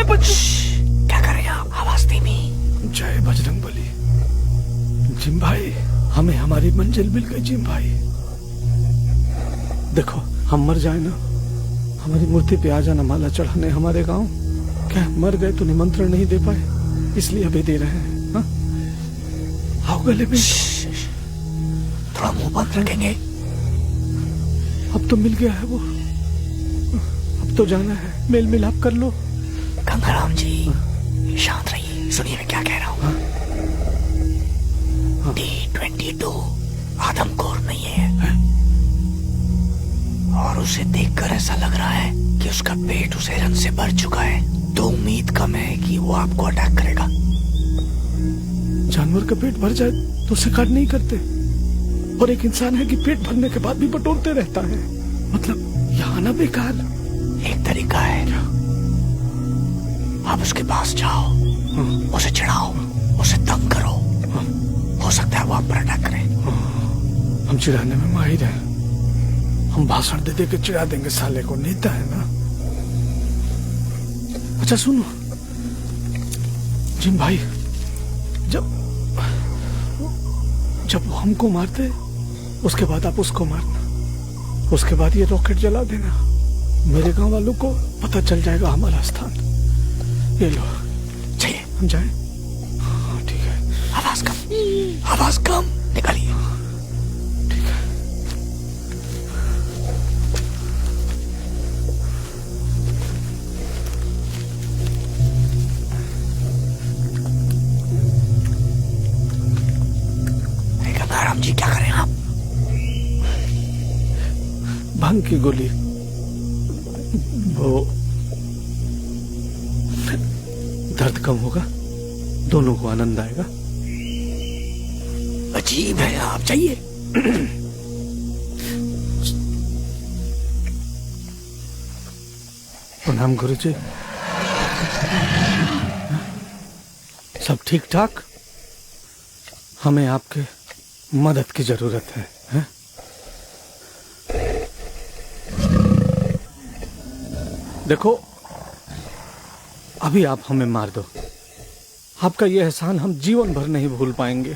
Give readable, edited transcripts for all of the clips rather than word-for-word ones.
क्या कर रहे हैं आप? आवाज धीमी। जय बजरंगबली। जिम भाई, हमें हमारी मंजिल मिल गई। जिम भाई देखो, हम मर जाए ना, हमारी मूर्ति पे आ जाना माला चढ़ाने हमारे गांव। क्या मर गए तो निमंत्रण नहीं दे पाए, इसलिए अभी दे रहे हैं। हाँ? आओ गले में। थोड़ा मुंह बंद रखेंगे। अब तो मिल गया है वो, अब तो जाना है। मेल मिलाप कर लो। गंगाराम जी शांत रहिए, सुनिए मैं क्या कह रहा हूँ। T-22 आदमखोर नहीं है, और उसे देखकर ऐसा लग रहा है कि उसका पेट उस हिरन से भर चुका है, तो उम्मीद कम है कि वो आपको अटैक करेगा। जानवर का पेट भर जाए तो उसे काट नहीं करते, और एक इंसान है कि पेट भरने के बाद भी बटोरते रहता है। मतलब यहाँ ना बेकार। एक तरीका है, आप उसके पास जाओ, उसे चिढ़ाओ, उसे तंग करो। हो सकता है वो आप पर अटैक करे। हम चिढ़ाने में माहिर हैं। हम भाषण दे दे के चिढ़ा देंगे साले को, नेता है ना। अच्छा सुनो जिम भाई, जब वो हमको मारते उसके बाद आप उसको मारना, उसके बाद ये रॉकेट जला देना। मेरे गांव वालों को पता चल जाएगा हमारा स्थान। ये लो, चाहिए हम जाएं? हाँ ठीक है। आवाज कम, आवाज कम निकालिए। ठीक है। गंगाराम जी क्या करें आप? भांग की गोली, वो दर्द कम होगा, दोनों को आनंद आएगा। अजीब है आप, चाहिए? प्रणाम गुरुजी। सब ठीक ठाक? हमें आपके मदद की जरूरत है, हैं? देखो, अभी आप हमें मार दो, आपका यह एहसान हम जीवन भर नहीं भूल पाएंगे।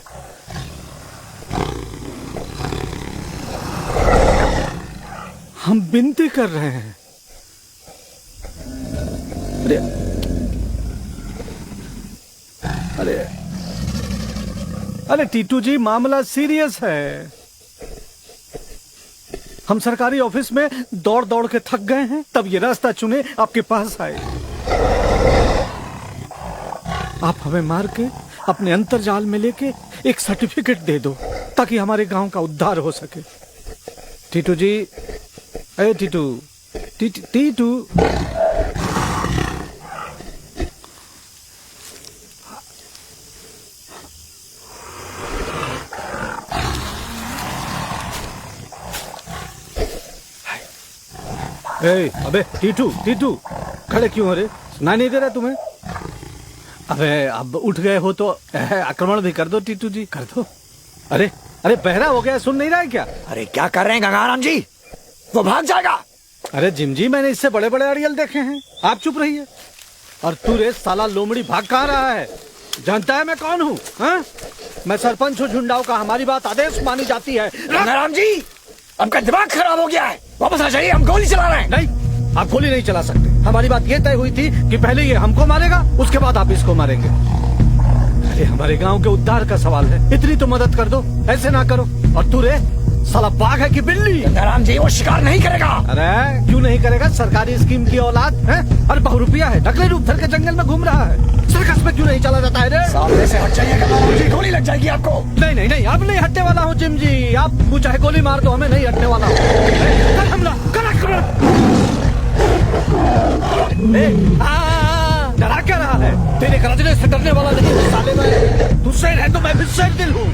हम विनती कर रहे हैं। अरे अरे अरे टीटू जी, मामला सीरियस है। हम सरकारी ऑफिस में दौड़ दौड़ के थक गए हैं, तब ये रास्ता चुने आपके पास आए। आप हमें मार के अपने अंतर्जाल में लेके एक सर्टिफिकेट दे दो, ताकि हमारे गांव का उद्धार हो सके। टीटू जी, अरे टीटू, टीटू। अबे टीटू, टीटू खड़े क्यों हो रे? सुनाई नहीं दे रहा तुम्हें? अबे अब उठ गए हो तो आक्रमण भी कर दो टीटू जी, कर दो। अरे अरे बहरा हो गया, सुन नहीं रहा है क्या? अरे क्या कर रहे हैं गंगाराम जी, वो भाग जाएगा। अरे जिम जी, मैंने इससे बड़े बड़े अड़ियल देखे हैं, आप चुप रहिए। और तू रे साला लोमड़ी, भाग कहाँ रहा है? जानता है मैं कौन हूँ? मैं सरपंच हूँ झुंडाव का, हमारी बात आदेश मानी जाती है। गंगाराम जी, आपका दिमाग खराब हो गया है, वापस आ जाइए, हम गोली चला रहे हैं। नहीं, आप गोली नहीं चला सकते। हमारी बात ये तय हुई थी कि पहले ये हमको मारेगा, उसके बाद आप इसको मारेंगे। अरे हमारे गांव के उद्धार का सवाल है, इतनी तो मदद कर दो, ऐसे ना करो। और तू रे साला बाघ है कि बिल्ली? गंगाराम जी, वो शिकार नहीं करेगा। अरे क्यों नहीं करेगा? सरकारी स्कीम की औलाद है। अरे बहुरुपिया है, नकली रूप धर के जंगल में घूम रहा है। सर्कस में क्यों नहीं चला जाता है रे? सामने से हट जाइए गंगाराम जी, गोली लग जाएगी आपको। नहीं नहीं नहीं, अब नहीं हटने वाला हूँ जिम जी। आप चाहे गोली मार दो, हमें नहीं हटने वाला हूँ। कर हमला, कर डरा क्या रहा है? तेरे गरजने से डरने वाला नहीं साले। मैं तुझसे है तो मैं भी शेर दिल हूँ।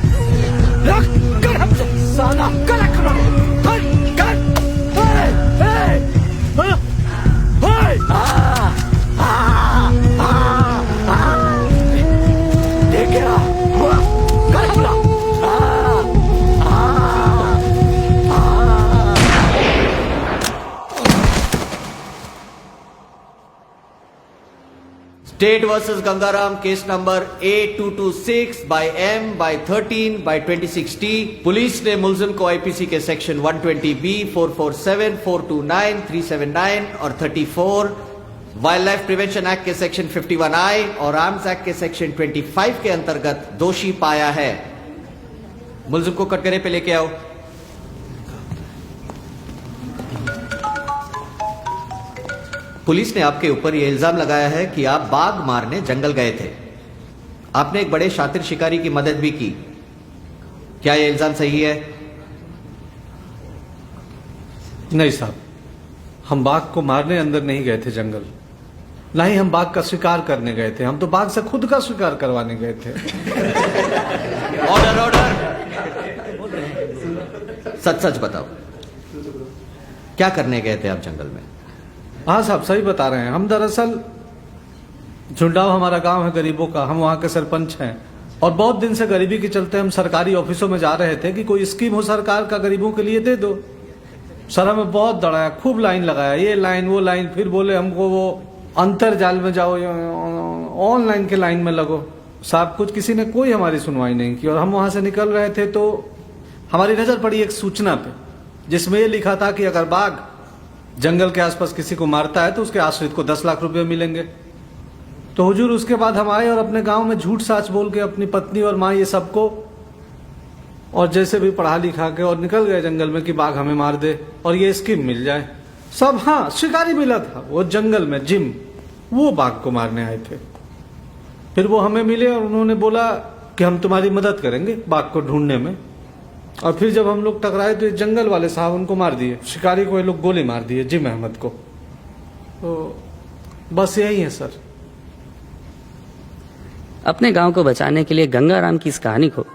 कर हमसे साला, कर State versus Gangaram, case number A226 by M by 13 by 26T. Police ने मुलजिम को आईपीसी के सेक्शन 120B, 447, 429, 379 और 34, वाइल्ड लाइफ प्रिवेंशन एक्ट के सेक्शन 51I और आर्म्स एक्ट के सेक्शन 25 के अंतर्गत दोषी पाया है। मुलजिम को कटघरे पे लेके आओ। पुलिस ने आपके ऊपर यह इल्जाम लगाया है कि आप बाघ मारने जंगल गए थे। आपने एक बड़े शातिर शिकारी की मदद भी की। क्या यह इल्जाम सही है? नहीं साहब, हम बाघ को मारने अंदर नहीं गए थे जंगल, ना ही हम बाघ का शिकार करने गए थे। हम तो बाघ से खुद का शिकार करवाने गए थे। Order order. सच सच बताओ, क्या करने गए थे आप जंगल में? हाँ साहब, सही बता रहे हैं। हम दरअसल, झुंडाव हमारा गांव है गरीबों का, हम वहां के सरपंच हैं और बहुत दिन से गरीबी के चलते हम सरकारी ऑफिसों में जा रहे थे कि कोई स्कीम हो सरकार का गरीबों के लिए दे दो। सर हमें बहुत दौड़ाया, खूब लाइन लगाया, ये लाइन वो लाइन, फिर बोले हमको वो अंतरजाल में जाओ, ऑनलाइन के लाइन में लगो। साहब कुछ किसी ने कोई हमारी सुनवाई नहीं की और हम वहां से निकल रहे थे तो हमारी नजर पड़ी एक सूचना पे, जिसमें ये लिखा था कि अगर बाघ जंगल के आसपास किसी को मारता है तो उसके आश्रित को 10 लाख रुपए मिलेंगे। तो हुजूर उसके बाद हम आए और अपने गांव में झूठ साच बोल के अपनी पत्नी और माँ ये सबको और जैसे भी पढ़ा लिखा के और निकल गए जंगल में कि बाघ हमें मार दे और ये स्कीम मिल जाए सब। हाँ, शिकारी मिला था वो जंगल में, जिम, वो बाघ को मारने आए थे। फिर वो हमें मिले और उन्होंने बोला कि हम तुम्हारी मदद करेंगे बाघ को ढूंढने में। और फिर जब हम लोग टकराए तो जंगल वाले साहब उनको मार दिए, शिकारी को ये लोग गोली मार दिए, जिम अहमद को। तो बस यही है सर। अपने गांव को बचाने के लिए गंगाराम की इस कहानी को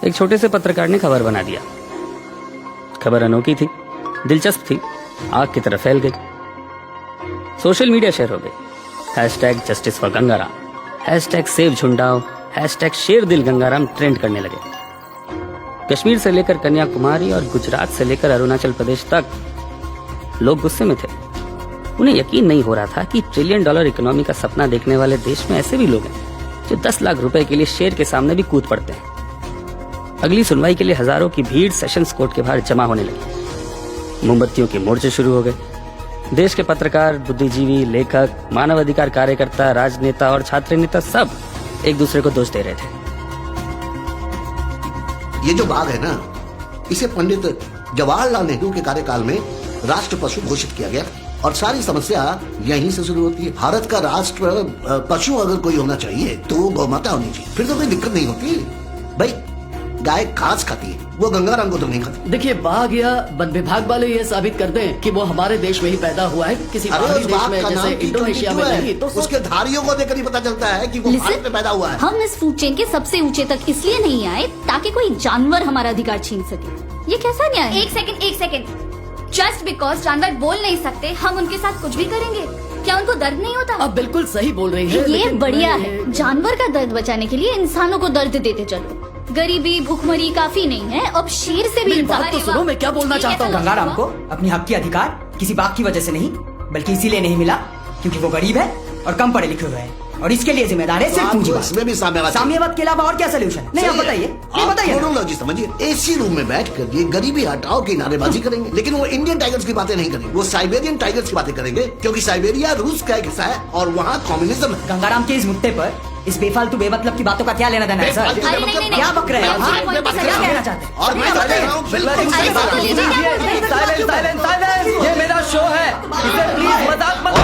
एक छोटे से पत्रकार ने खबर बना दिया। खबर अनोखी थी, दिलचस्प थी, आग की तरह फैल गई, सोशल मीडिया शेयर हो गई। #जस्टिस फॉर गंगाराम, #सेव झुंडाव, #शेर दिल गंगाराम ट्रेंड करने लगे। कश्मीर से लेकर कन्याकुमारी और गुजरात से लेकर अरुणाचल प्रदेश तक लोग गुस्से में थे। उन्हें यकीन नहीं हो रहा था कि $1 ट्रिलियन इकोनॉमी का सपना देखने वाले देश में ऐसे भी लोग हैं जो 10 लाख रुपए के लिए शेर के सामने भी कूद पड़ते हैं। अगली सुनवाई के लिए हजारों की भीड़ सेशंस कोर्ट के बाहर जमा होने लगी। मोमबत्तियों के मोर्चे शुरू हो गए। देश के पत्रकार, बुद्धिजीवी, लेखक, मानवाधिकार कार्यकर्ता, राजनेता और छात्र नेता सब एक दूसरे को दोष दे रहे थे। ये जो बाघ है ना, इसे पंडित जवाहरलाल नेहरू के कार्यकाल में राष्ट्र पशु घोषित किया गया और सारी समस्या यहीं से शुरू होती है। भारत का राष्ट्र पशु अगर कोई होना चाहिए तो गौमाता होनी चाहिए, फिर तो कोई दिक्कत नहीं होती। भाई गाय घास खाती है, वो गंगाराम को तो नहीं खाती। देखिए, बाघ या वन विभाग वाले ये साबित कर दें कि वो हमारे देश में ही पैदा हुआ है, किसी बाहरी देश में जैसे इंडोनेशिया में नहीं, तो उसके धारियों को देखकर ही पता चलता है कि वो भारत में पैदा हुआ है। हम इस फूड चेन के सबसे ऊंचे तक इसलिए नहीं आए ताकि कोई जानवर हमारा अधिकार छीन सके। ये कैसा न्याय है? एक सेकंड। जस्ट बिकॉज जानवर बोल नहीं सकते, हम उनके साथ कुछ भी करेंगे? क्या उनको दर्द नहीं होता? आप बिल्कुल सही बोल रही है। ये बढ़िया है। जानवर का दर्द बचाने के लिए इंसानों को दर्द देते चलो। गरीबी, भूखमरी काफी नहीं है, अब शेर से भी बात तो सुनो, मैं क्या बोलना चाहता हूँ। गंगाराम को अपनी हक की अधिकार किसी बाघ की वजह से नहीं, बल्कि इसीलिए नहीं मिला क्योंकि वो गरीब है और कम पढ़े लिखे हुए हैं, और इसके लिए जिम्मेदार है सिर्फ पूंजीवाद। इसमें भी साम्यवाद के अलावा और क्या सोल्यूशन? नहीं, आप बताइए, नहीं बताइए। मोनोलॉजी समझिए। एसी रूम में बैठकर ये गरीबी हटाओ की नारेबाजी करेंगे, लेकिन वो इंडियन टाइगर्स की बातें नहीं करेंगे, वो साइबेरियन टाइगर्स की बातें करेंगे, क्योंकि साइबेरिया रूस का एक हिस्सा है और वहाँ कम्युनिज्म है। गंगाराम के इस मुद्दे पर इस बेफालतू बेमतलब की बातों का क्या लेना देना है सर? क्या बक रहे हैं? क्या कहना चाहते हैं? और मैं ये मेरा शो है, इसे प्लीज मजाक मत